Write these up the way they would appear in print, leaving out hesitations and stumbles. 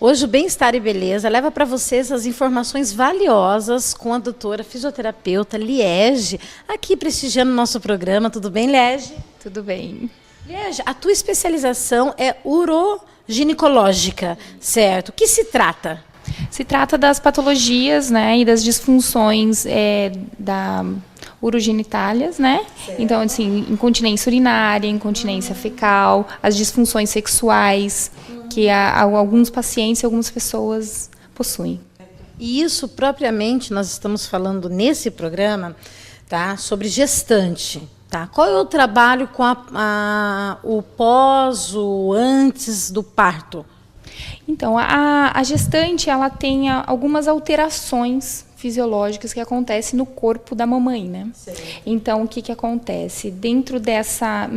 Hoje o Bem-Estar e Beleza leva para vocês as informações valiosas com a doutora fisioterapeuta Liege, aqui prestigiando o nosso programa. Tudo bem, Liege? Tudo bem. Liege, a tua especialização é uroginecológica, certo? O que se trata? Se trata das patologias, né, e das disfunções da urogenitálias, né? Certo. Então, assim, incontinência urinária, incontinência fecal, as disfunções sexuais que alguns pacientes e algumas pessoas possuem. E isso, propriamente, nós estamos falando nesse programa, tá, sobre gestante. Tá? Qual é o trabalho com o pós, o antes do parto? Então, a gestante ela tem algumas alterações fisiológicas que acontecem no corpo da mamãe, né? Sim. Então, o que acontece? Dentro dessa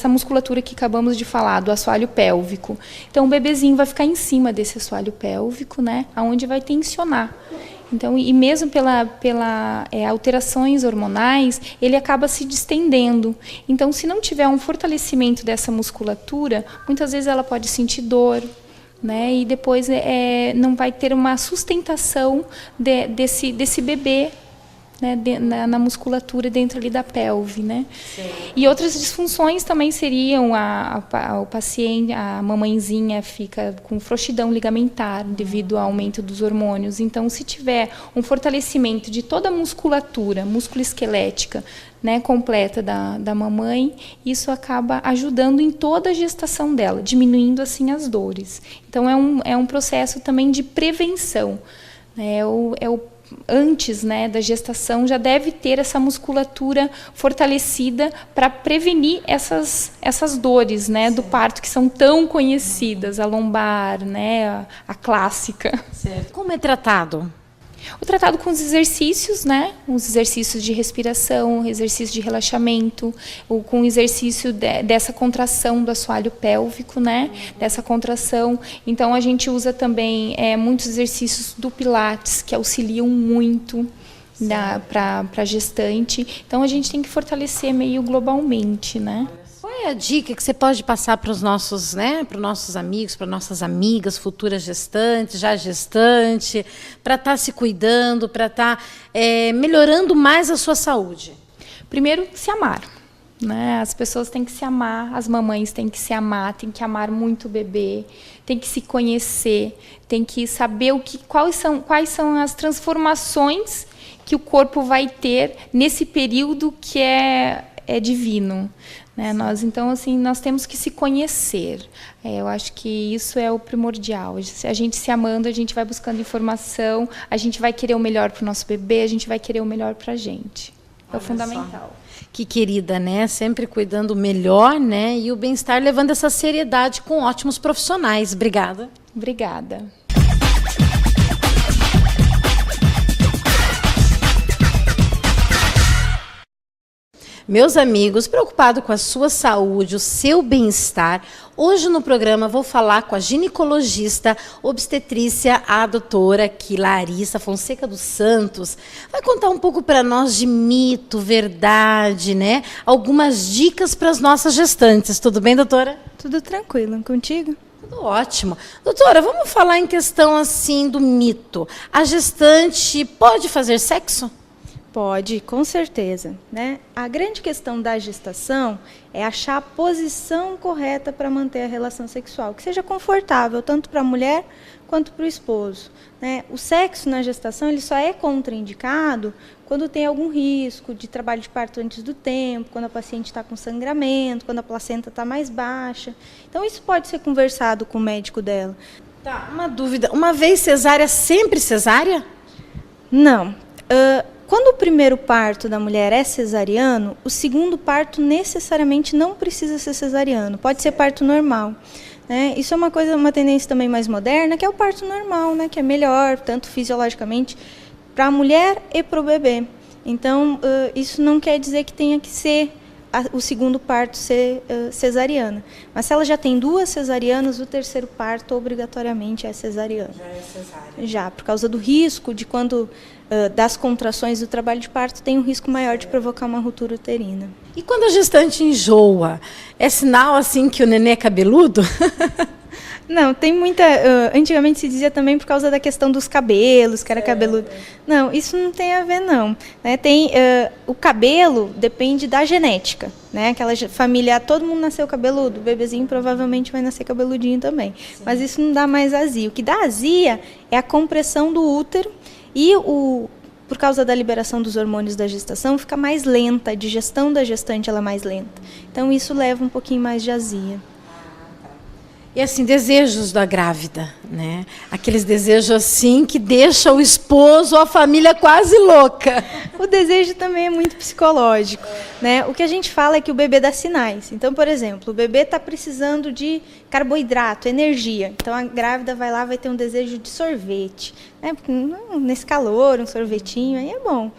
musculatura que acabamos de falar, do assoalho pélvico. Então, o bebezinho vai ficar em cima desse assoalho pélvico, né? Onde vai tensionar. Então, e mesmo pela alterações hormonais, ele acaba se distendendo. Então, se não tiver um fortalecimento dessa musculatura, muitas vezes ela pode sentir dor, né? E depois não vai ter uma sustentação desse bebê, né? Na musculatura dentro ali da pelve, né? Sim. E outras disfunções também seriam o paciente, a mamãezinha fica com frouxidão ligamentar devido ao aumento dos hormônios. Então, se tiver um fortalecimento de toda a musculatura, musculoesquelética, né, completa da mamãe, isso acaba ajudando em toda a gestação dela, diminuindo assim as dores. Então, é um processo também de prevenção. Antes, né, da gestação já deve ter essa musculatura fortalecida para prevenir essas dores, né, do parto que são tão conhecidas, a lombar, né, a clássica. Certo. Como é tratado? O tratado com os exercícios, né? Os exercícios de respiração, exercício de relaxamento, com o exercício dessa contração do assoalho pélvico, né? Dessa contração. Então, a gente usa também muitos exercícios do Pilates, que auxiliam muito para a gestante. Então, a gente tem que fortalecer meio globalmente, né? Qual é a dica que você pode passar para os nossos, né, para os nossos amigos, para nossas amigas, futuras gestantes, já gestante, para estar se cuidando, para estar melhorando mais a sua saúde? Primeiro, se amar, né? As pessoas têm que se amar, as mamães têm que se amar, têm que amar muito o bebê, têm que se conhecer, têm que saber quais são as transformações que o corpo vai ter nesse período que é divino. Né? Então, assim, nós temos que se conhecer. Eu acho que isso é o primordial. A gente se amando, a gente vai buscando informação, a gente vai querer o melhor para o nosso bebê, a gente vai querer o melhor para a gente. É o fundamental. Que querida, né? Sempre cuidando melhor, né? E o bem-estar levando essa seriedade com ótimos profissionais. Obrigada. Obrigada. Meus amigos, preocupado com a sua saúde, o seu bem-estar, hoje no programa vou falar com a ginecologista obstetrícia, a doutora Larissa Fonseca dos Santos. Vai contar um pouco para nós de mito, verdade, né? Algumas dicas para as nossas gestantes. Tudo bem, doutora? Tudo tranquilo. Contigo? Tudo ótimo. Doutora, vamos falar em questão assim do mito. A gestante pode fazer sexo? Pode, com certeza, né? A grande questão da gestação é achar a posição correta para manter a relação sexual, que seja confortável tanto para a mulher quanto para o esposo, né? O sexo na gestação ele só é contraindicado quando tem algum risco de trabalho de parto antes do tempo, quando a paciente está com sangramento, quando a placenta está mais baixa. Então isso pode ser conversado com o médico dela. Tá, uma dúvida. Uma vez cesárea, sempre cesárea? Não. Quando o primeiro parto da mulher é cesariano, o segundo parto necessariamente não precisa ser cesariano, pode ser parto normal. Né? Isso é uma tendência também mais moderna, que é o parto normal, né? Que é melhor, tanto fisiologicamente, para a mulher e para o bebê. Então, isso não quer dizer que tenha que ser o segundo parto ser cesariana. Mas se ela já tem 2 cesarianas, o terceiro parto obrigatoriamente é cesariano. Já é cesárea. Já, por causa do risco de quando das contrações do trabalho de parto, tem um risco maior de provocar uma ruptura uterina. E quando a gestante enjoa, é sinal assim que o nenê é cabeludo? Não, tem muita... antigamente se dizia também por causa da questão dos cabelos, que era cabeludo. Não, isso não tem a ver, não. Né? O cabelo depende da genética. Né? Aquela família, todo mundo nasceu cabeludo, o bebezinho provavelmente vai nascer cabeludinho também. Sim. Mas isso não dá mais azia. O que dá azia é a compressão do útero e por causa da liberação dos hormônios da gestação, fica mais lenta, a digestão da gestante ela é mais lenta. Então isso leva um pouquinho mais de azia. E assim, desejos da grávida, né? Aqueles desejos assim que deixam o esposo ou a família quase louca. O desejo também é muito psicológico, né? O que a gente fala é que o bebê dá sinais. Então, por exemplo, o bebê está precisando de carboidrato, energia. Então, a grávida vai lá, vai ter um desejo de sorvete. Né? Nesse calor, um sorvetinho, aí é bom.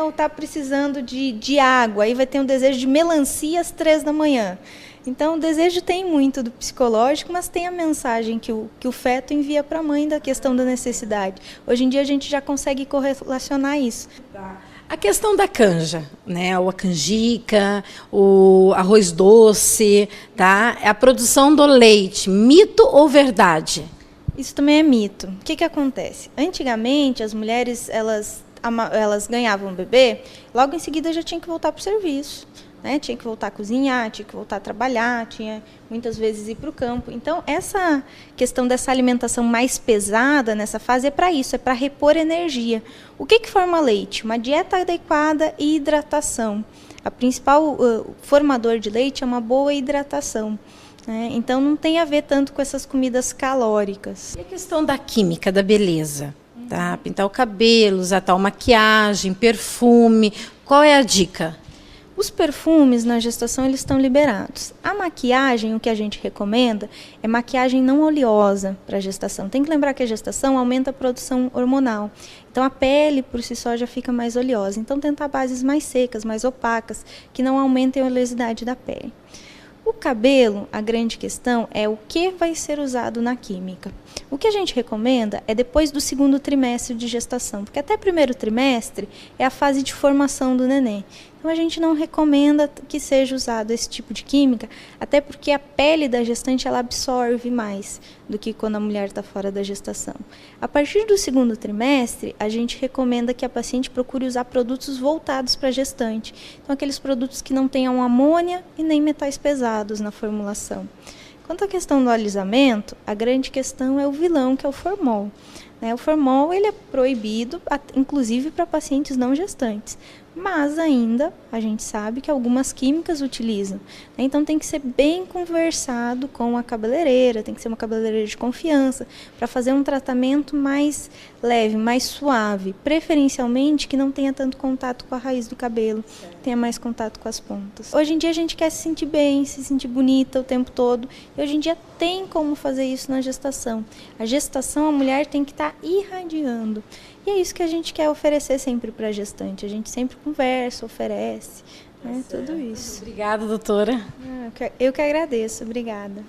Ou está precisando de água, aí vai ter um desejo de melancia às 3 da manhã. Então, o desejo tem muito do psicológico, mas tem a mensagem que o feto envia para a mãe da questão da necessidade. Hoje em dia, a gente já consegue correlacionar isso. A questão da canja, né? A canjica, o arroz doce, tá? A produção do leite, mito ou verdade? Isso também é mito. O que acontece? Antigamente, as mulheres, elas ganhavam um bebê, logo em seguida já tinham que voltar para o serviço. Né? Tinha que voltar a cozinhar, tinha que voltar a trabalhar, tinha muitas vezes ir para o campo. Então, essa questão dessa alimentação mais pesada nessa fase é para isso, é para repor energia. O que forma leite? Uma dieta adequada e hidratação. A principal formador de leite é uma boa hidratação. Né? Então, não tem a ver tanto com essas comidas calóricas. E a questão da química, da beleza? Tá? Pintar o cabelo, usar tal maquiagem, perfume. Qual é a dica? Os perfumes na gestação eles estão liberados. A maquiagem, o que a gente recomenda, é maquiagem não oleosa para a gestação. Tem que lembrar que a gestação aumenta a produção hormonal. Então a pele por si só já fica mais oleosa. Então tentar bases mais secas, mais opacas, que não aumentem a oleosidade da pele. O cabelo, a grande questão é o que vai ser usado na química. O que a gente recomenda é depois do 2º trimestre de gestação, porque até 1º trimestre é a fase de formação do neném. Então a gente não recomenda que seja usado esse tipo de química, até porque a pele da gestante ela absorve mais do que quando a mulher está fora da gestação. A partir do 2º trimestre, a gente recomenda que a paciente procure usar produtos voltados para a gestante. Então aqueles produtos que não tenham amônia e nem metais pesados na formulação. Quanto à questão do alisamento, a grande questão é o vilão, que é o formol. O formol ele é proibido, inclusive para pacientes não gestantes. Mas ainda a gente sabe que algumas químicas utilizam. Então tem que ser bem conversado com a cabeleireira, tem que ser uma cabeleireira de confiança, para fazer um tratamento mais leve, mais suave. Preferencialmente que não tenha tanto contato com a raiz do cabelo, tenha mais contato com as pontas. Hoje em dia a gente quer se sentir bem, se sentir bonita o tempo todo. E hoje em dia tem como fazer isso na gestação. A gestação, a mulher tem que estar irradiando. E é isso que a gente quer oferecer sempre para a gestante. A gente sempre conversa, oferece, né, tudo isso. Obrigada, doutora. Eu que agradeço. Obrigada.